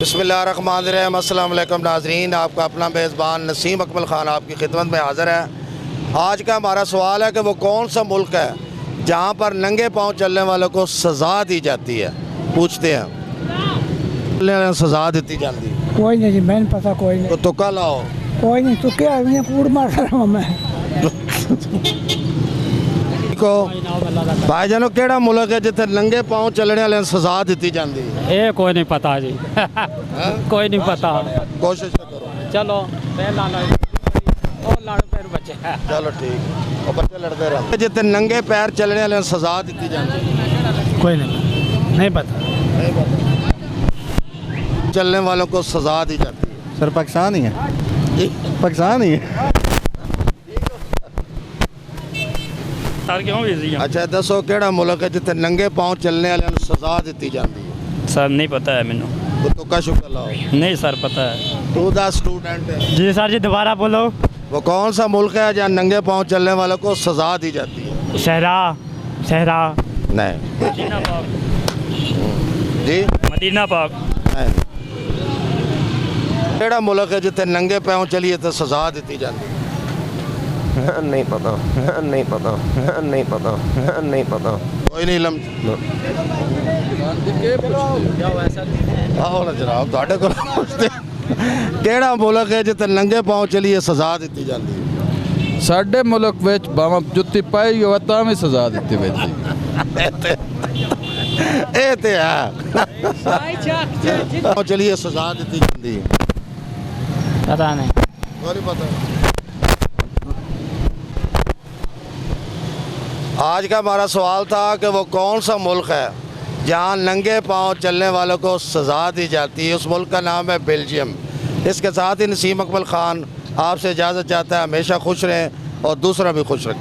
बिस्मिल्लाहिर्रहमानिर्रहीम। अस्सलाम वालेकुम नाज़रीन, आपका अपना मेज़बान नसीम अकमल ख़ान आपकी खिदमत में हाज़िर है। आज का हमारा सवाल है कि वो कौन सा मुल्क है जहाँ पर नंगे पाँव चलने वालों को सज़ा दी जाती है। पूछते हैं सज़ा दी जाती है? कोई नहीं जी, मैंने पता कोई नहीं। तो तुक्का लाओ। कोई नहीं, तो क्या मैं कूड़ मार रहा हूँ मैं। को भाईजानो केड़ा मुल्क है जिथे नंगे पाँव चलने वाले सज़ा दी जाती है? ये कोई नहीं पता जी। कोई नहीं पता। कोशिश तो करो। चलो बच्चे चलो ठीक, और बच्चे लड़ते रहे। जिथे नंगे पैर चलने वाले सज़ा दी जाती है? कोई नहीं पता। नहीं पता। चलने वालों को सज़ा दी जाती है? सर पाकिस्तान ही है, पाकिस्तान ही है। अच्छा दसो केड़ा मुल्क है जिथे नंगे पाँव चलने वाले सज़ा दी जाती है? सर नहीं पता है मैनू। तो तुक्का शुक्का लाओ। नहीं सर पता है। तू द स्टूडेंट है। जी सर जी दोबारा बोलो। वो कौन सा मुल्क है जहाँ नंगे पाँव चलने वालों को सज़ा दी जाती है? शहरा नहीं। मदीना पाक। जी मदीना पाक। नहीं। केड़ा मुल्क है जिथे नंगे पाँव चलिए तो सज़ा दी जाती है? नहीं पता, नहीं पता, नहीं पता, नहीं पता। कोई नहीं लम आओ ना जनाब, ਤੁਹਾਡੇ ਕੋਲ ਪੁੱਛਦੇ ਕਿਹੜਾ ਮੁਲਕ ਹੈ ਜਿੱਥੇ ਨੰਗੇ ਪਾँव ਚਲੀਏ ਸਜ਼ਾ ਦਿੱਤੀ ਜਾਂਦੀ ਹੈ? साढ़े मुल्क विच भावें जुत्ती पाई हो तां भी सजा दी वेंदी। ਇਹ ਤੇ ਹੈ ਪਾँव ਚਲੀਏ ਸਜ਼ਾ ਦਿੱਤੀ ਜਾਂਦੀ ਹੈ। पता नहीं। नहीं पता। आज का हमारा सवाल था कि वो कौन सा मुल्क है जहाँ नंगे पाँव चलने वालों को सज़ा दी जाती है। उस मुल्क का नाम है बेल्जियम। इसके साथ ही नसीम अकमल ख़ान आपसे इजाज़त चाहता है। हमेशा खुश रहें और दूसरा भी खुश रखें।